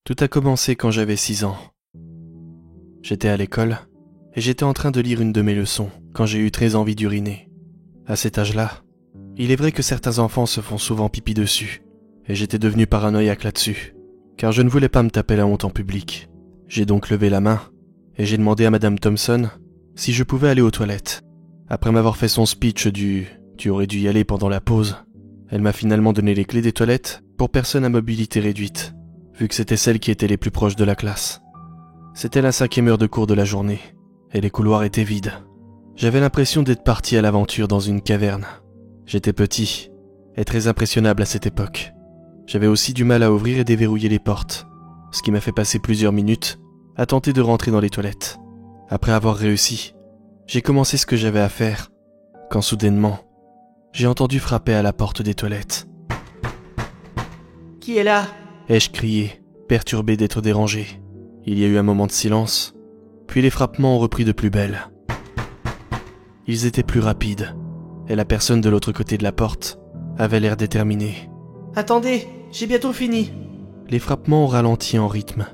Tout a commencé quand j'avais 6 ans. J'étais à l'école et j'étais en train de lire une de mes leçons quand j'ai eu très envie d'uriner. À cet âge-là, il est vrai que certains enfants se font souvent pipi dessus et j'étais devenu paranoïaque là-dessus, car je ne voulais pas me taper la honte en public. J'ai donc levé la main et j'ai demandé à Madame Thompson si je pouvais aller aux toilettes. Après m'avoir fait son speech du « tu aurais dû y aller pendant la pause », elle m'a finalement donné les clés des toilettes pour personnes à mobilité réduite, vu que c'était celles qui étaient les plus proches de la classe. C'était la 5e heure de cours de la journée, et les couloirs étaient vides. J'avais l'impression d'être parti à l'aventure dans une caverne. J'étais petit, et très impressionnable à cette époque. J'avais aussi du mal à ouvrir et déverrouiller les portes, ce qui m'a fait passer plusieurs minutes à tenter de rentrer dans les toilettes. Après avoir réussi, j'ai commencé ce que j'avais à faire, quand soudainement, j'ai entendu frapper à la porte des toilettes. « Qui est là ?» ai-je crié, perturbé d'être dérangé. Il y a eu un moment de silence, puis les frappements ont repris de plus belle. Ils étaient plus rapides, et la personne de l'autre côté de la porte avait l'air déterminée. « Attendez, j'ai bientôt fini !» Les frappements ont ralenti en rythme.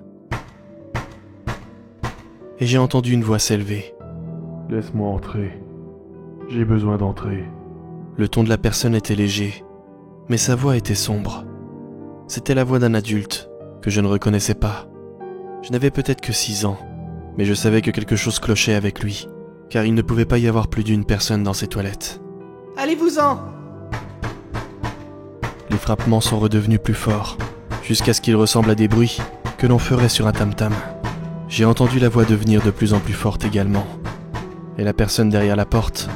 Et j'ai entendu une voix s'élever. « Laisse-moi entrer. J'ai besoin d'entrer. » Le ton de la personne était léger, mais sa voix était sombre. C'était la voix d'un adulte, que je ne reconnaissais pas. Je n'avais peut-être que 6 ans, mais je savais que quelque chose clochait avec lui, car il ne pouvait pas y avoir plus d'une personne dans ces toilettes. « Allez-vous-en !» Les frappements sont redevenus plus forts, jusqu'à ce qu'ils ressemblent à des bruits que l'on ferait sur un tam-tam. J'ai entendu la voix devenir de plus en plus forte également, et la personne derrière la porte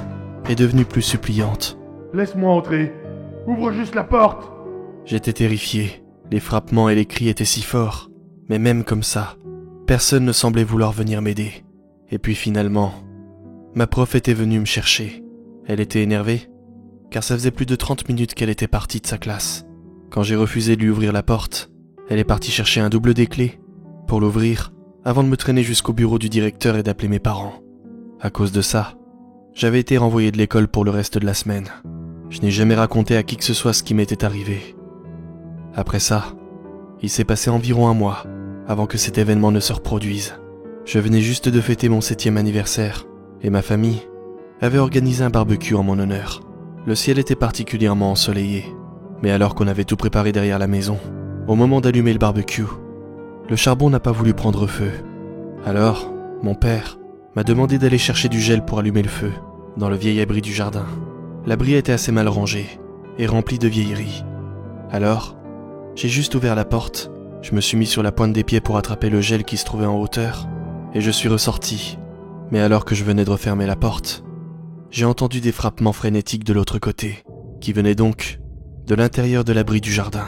est devenue plus suppliante. « Laisse-moi entrer. Ouvre juste la porte !» J'étais terrifié. Les frappements et les cris étaient si forts, mais même comme ça, personne ne semblait vouloir venir m'aider. Et puis finalement, ma prof était venue me chercher. Elle était énervée, car ça faisait plus de 30 minutes qu'elle était partie de sa classe. Quand j'ai refusé de lui ouvrir la porte, elle est partie chercher un double des clés pour l'ouvrir, avant de me traîner jusqu'au bureau du directeur et d'appeler mes parents. À cause de ça, j'avais été renvoyé de l'école pour le reste de la semaine. Je n'ai jamais raconté à qui que ce soit ce qui m'était arrivé. Après ça, il s'est passé environ un mois avant que cet événement ne se reproduise. Je venais juste de fêter mon 7e anniversaire et ma famille avait organisé un barbecue en mon honneur. Le ciel était particulièrement ensoleillé, mais alors qu'on avait tout préparé derrière la maison, au moment d'allumer le barbecue, le charbon n'a pas voulu prendre feu. Alors, mon père m'a demandé d'aller chercher du gel pour allumer le feu dans le vieil abri du jardin. L'abri était assez mal rangé et rempli de vieilleries. Alors, j'ai juste ouvert la porte, je me suis mis sur la pointe des pieds pour attraper le gel qui se trouvait en hauteur, et je suis ressorti. Mais alors que je venais de refermer la porte, j'ai entendu des frappements frénétiques de l'autre côté, qui venaient donc de l'intérieur de l'abri du jardin.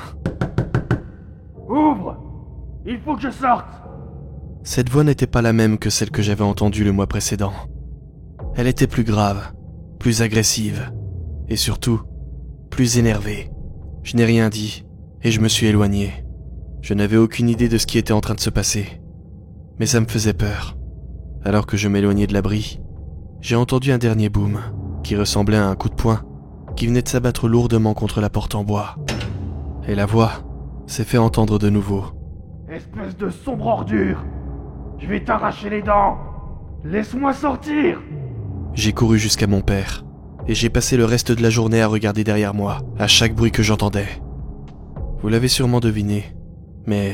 « Ouvre! Il faut que je sorte !» Cette voix n'était pas la même que celle que j'avais entendue le mois précédent. Elle était plus grave, plus agressive, et surtout, plus énervée. Je n'ai rien dit, et je me suis éloigné. Je n'avais aucune idée de ce qui était en train de se passer. Mais ça me faisait peur. Alors que je m'éloignais de l'abri, j'ai entendu un dernier boom, qui ressemblait à un coup de poing, qui venait de s'abattre lourdement contre la porte en bois. Et la voix s'est fait entendre de nouveau. « Espèce de sombre ordure! Je vais t'arracher les dents! Laisse-moi sortir !» J'ai couru jusqu'à mon père, et j'ai passé le reste de la journée à regarder derrière moi, à chaque bruit que j'entendais. Vous l'avez sûrement deviné, mais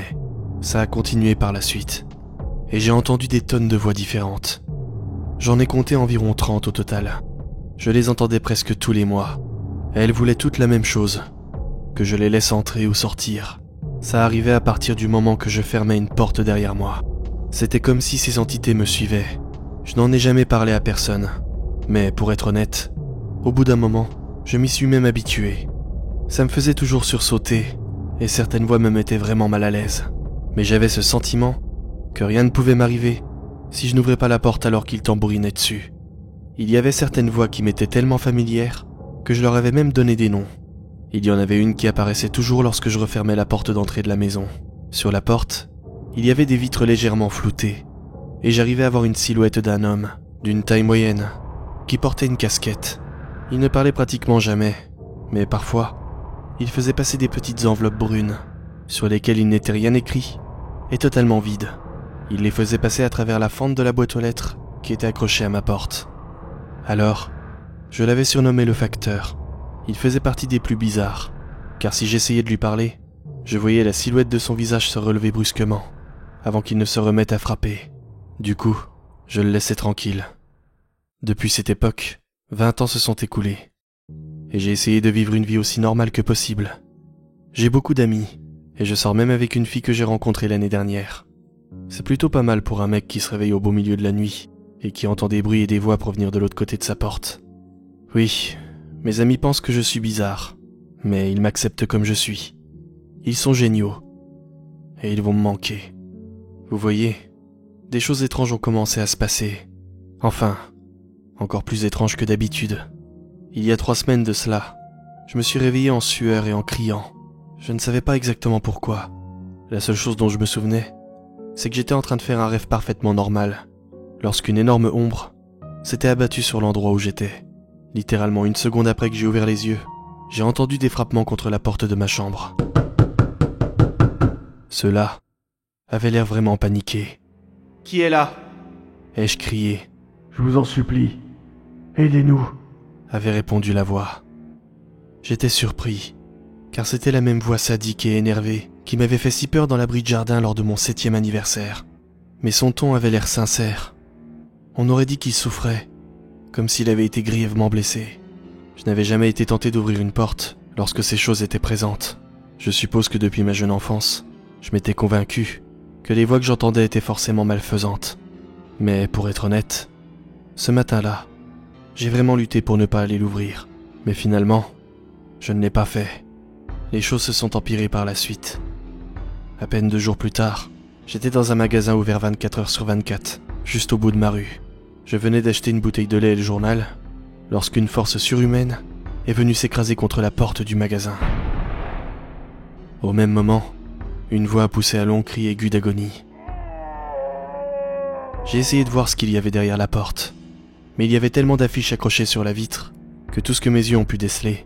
ça a continué par la suite, et j'ai entendu des tonnes de voix différentes. J'en ai compté environ 30 au total. Je les entendais presque tous les mois, et elles voulaient toutes la même chose, que je les laisse entrer ou sortir. Ça arrivait à partir du moment que je fermais une porte derrière moi. C'était comme si ces entités me suivaient. Je n'en ai jamais parlé à personne, mais pour être honnête, au bout d'un moment, je m'y suis même habitué. Ça me faisait toujours sursauter, et certaines voix me mettaient vraiment mal à l'aise. Mais j'avais ce sentiment que rien ne pouvait m'arriver si je n'ouvrais pas la porte alors qu'ils tambourinaient dessus. Il y avait certaines voix qui m'étaient tellement familières que je leur avais même donné des noms. Il y en avait une qui apparaissait toujours lorsque je refermais la porte d'entrée de la maison. Sur la porte, il y avait des vitres légèrement floutées, et j'arrivais à voir une silhouette d'un homme, d'une taille moyenne, qui portait une casquette. Il ne parlait pratiquement jamais, mais parfois, il faisait passer des petites enveloppes brunes, sur lesquelles il n'était rien écrit, et totalement vides. Il les faisait passer à travers la fente de la boîte aux lettres qui était accrochée à ma porte. Alors, je l'avais surnommé le facteur. Il faisait partie des plus bizarres, car si j'essayais de lui parler, je voyais la silhouette de son visage se relever brusquement, avant qu'il ne se remette à frapper. Du coup, je le laissais tranquille. Depuis cette époque, 20 ans se sont écoulés, et j'ai essayé de vivre une vie aussi normale que possible. J'ai beaucoup d'amis, et je sors même avec une fille que j'ai rencontrée l'année dernière. C'est plutôt pas mal pour un mec qui se réveille au beau milieu de la nuit, et qui entend des bruits et des voix provenir de l'autre côté de sa porte. Oui, mes amis pensent que je suis bizarre, mais ils m'acceptent comme je suis. Ils sont géniaux, et ils vont me manquer. Vous voyez, des choses étranges ont commencé à se passer. Enfin, encore plus étranges que d'habitude. Il y a 3 semaines de cela, je me suis réveillé en sueur et en criant. Je ne savais pas exactement pourquoi. La seule chose dont je me souvenais, c'est que j'étais en train de faire un rêve parfaitement normal, lorsqu'une énorme ombre s'était abattue sur l'endroit où j'étais. Littéralement 1 seconde après que j'ai ouvert les yeux, j'ai entendu des frappements contre la porte de ma chambre. Ceux-là avaient l'air vraiment paniqués. « Qui est là ?» ai-je crié. « Je vous en supplie, aidez-nous !» avait répondu la voix. J'étais surpris, car c'était la même voix sadique et énervée qui m'avait fait si peur dans l'abri de jardin lors de mon 7e anniversaire. Mais son ton avait l'air sincère. On aurait dit qu'il souffrait, comme s'il avait été grièvement blessé. Je n'avais jamais été tenté d'ouvrir une porte lorsque ces choses étaient présentes. Je suppose que depuis ma jeune enfance, je m'étais convaincu que les voix que j'entendais étaient forcément malfaisantes. Mais pour être honnête, ce matin-là, j'ai vraiment lutté pour ne pas aller l'ouvrir. Mais finalement, je ne l'ai pas fait. Les choses se sont empirées par la suite. À peine 2 jours plus tard, j'étais dans un magasin ouvert 24 heures sur 24, juste au bout de ma rue. Je venais d'acheter une bouteille de lait et le journal, lorsqu'une force surhumaine est venue s'écraser contre la porte du magasin. Au même moment, une voix a poussé un long cri aigu d'agonie. J'ai essayé de voir ce qu'il y avait derrière la porte, mais il y avait tellement d'affiches accrochées sur la vitre que tout ce que mes yeux ont pu déceler,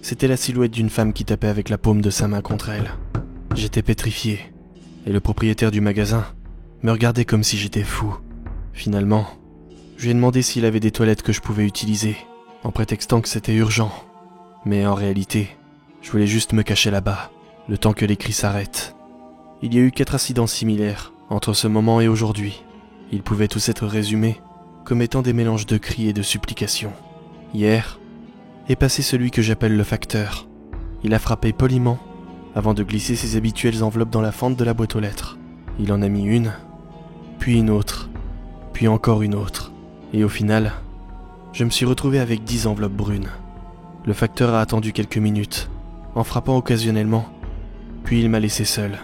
c'était la silhouette d'une femme qui tapait avec la paume de sa main contre elle. J'étais pétrifié, et le propriétaire du magasin me regardait comme si j'étais fou. Finalement, je lui ai demandé s'il avait des toilettes que je pouvais utiliser, en prétextant que c'était urgent. Mais en réalité, je voulais juste me cacher là-bas, le temps que les cris s'arrêtent. Il y a eu 4 incidents similaires entre ce moment et aujourd'hui. Ils pouvaient tous être résumés comme étant des mélanges de cris et de supplications. Hier est passé celui que j'appelle le facteur. Il a frappé poliment avant de glisser ses habituelles enveloppes dans la fente de la boîte aux lettres. Il en a mis une, puis une autre, puis encore une autre. Et au final, je me suis retrouvé avec 10 enveloppes brunes. Le facteur a attendu quelques minutes, en frappant occasionnellement, puis il m'a laissé seul.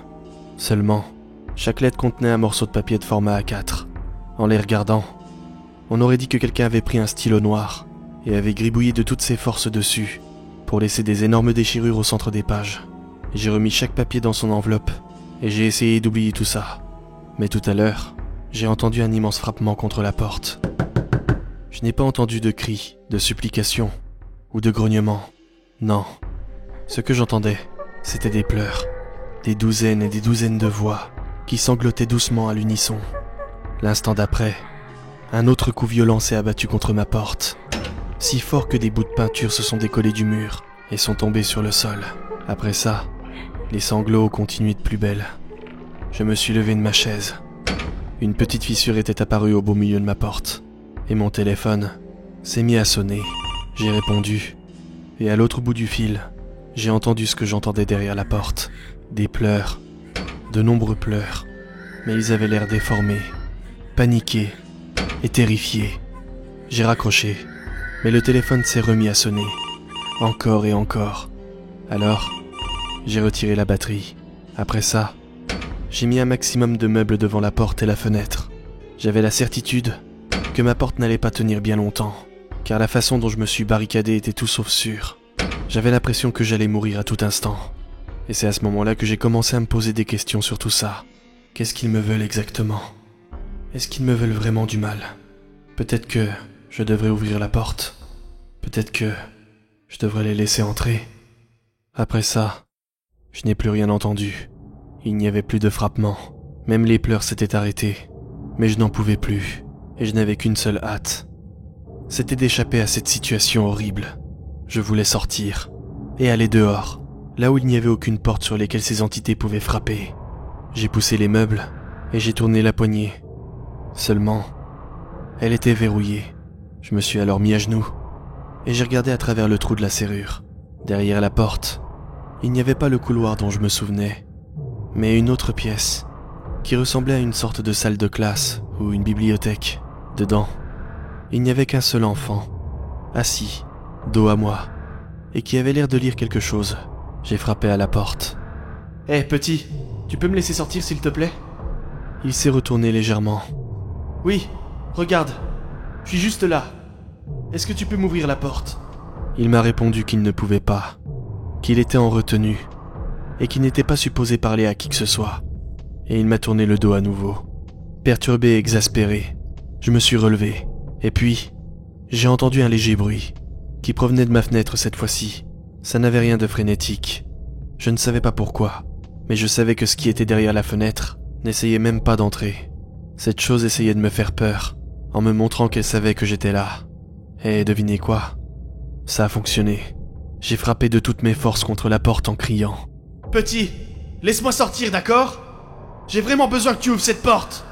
Seulement, chaque lettre contenait un morceau de papier de format A4. En les regardant, on aurait dit que quelqu'un avait pris un stylo noir et avait gribouillé de toutes ses forces dessus pour laisser des énormes déchirures au centre des pages. J'ai remis chaque papier dans son enveloppe et j'ai essayé d'oublier tout ça. Mais tout à l'heure, j'ai entendu un immense frappement contre la porte. Je n'ai pas entendu de cris, de supplications ou de grognements. Non. Ce que j'entendais, c'était des pleurs, des douzaines et des douzaines de voix qui sanglotaient doucement à l'unisson. L'instant d'après, un autre coup violent s'est abattu contre ma porte, si fort que des bouts de peinture se sont décollés du mur et sont tombés sur le sol. Après ça, les sanglots ont continué de plus belle. Je me suis levé de ma chaise. Une petite fissure était apparue au beau milieu de ma porte, et mon téléphone s'est mis à sonner. J'ai répondu, et à l'autre bout du fil, j'ai entendu ce que j'entendais derrière la porte. Des pleurs, de nombreux pleurs, mais ils avaient l'air déformés, paniqués et terrifiés. J'ai raccroché, mais le téléphone s'est remis à sonner, encore et encore. Alors, j'ai retiré la batterie. Après ça, j'ai mis un maximum de meubles devant la porte et la fenêtre. J'avais la certitude que ma porte n'allait pas tenir bien longtemps, car la façon dont je me suis barricadé était tout sauf sûre. J'avais l'impression que j'allais mourir à tout instant. Et c'est à ce moment-là que j'ai commencé à me poser des questions sur tout ça. Qu'est-ce qu'ils me veulent exactement ? Est-ce qu'ils me veulent vraiment du mal ? Peut-être que je devrais ouvrir la porte. Peut-être que je devrais les laisser entrer. Après ça, je n'ai plus rien entendu. Il n'y avait plus de frappement. Même les pleurs s'étaient arrêtés, mais je n'en pouvais plus, et je n'avais qu'une seule hâte. C'était d'échapper à cette situation horrible. Je voulais sortir, et aller dehors, là où il n'y avait aucune porte sur lesquelles ces entités pouvaient frapper. J'ai poussé les meubles, et j'ai tourné la poignée. Seulement, elle était verrouillée. Je me suis alors mis à genoux, et j'ai regardé à travers le trou de la serrure. Derrière la porte, il n'y avait pas le couloir dont je me souvenais, mais une autre pièce, qui ressemblait à une sorte de salle de classe ou une bibliothèque. Dedans, il n'y avait qu'un seul enfant, assis, dos à moi, et qui avait l'air de lire quelque chose. J'ai frappé à la porte. « Hé, petit, tu peux me laisser sortir s'il te plaît ?» Il s'est retourné légèrement. « Oui, regarde, je suis juste là. Est-ce que tu peux m'ouvrir la porte ?» Il m'a répondu qu'il ne pouvait pas, qu'il était en retenue, et qu'il n'était pas supposé parler à qui que ce soit. Et il m'a tourné le dos à nouveau. Perturbé et exaspéré, je me suis relevé, et puis, j'ai entendu un léger bruit, qui provenait de ma fenêtre cette fois-ci. Ça n'avait rien de frénétique. Je ne savais pas pourquoi, mais je savais que ce qui était derrière la fenêtre n'essayait même pas d'entrer. Cette chose essayait de me faire peur, en me montrant qu'elle savait que j'étais là. Et devinez quoi ? Ça a fonctionné. J'ai frappé de toutes mes forces contre la porte en criant. « Petit, laisse-moi sortir, d'accord ? J'ai vraiment besoin que tu ouvres cette porte !»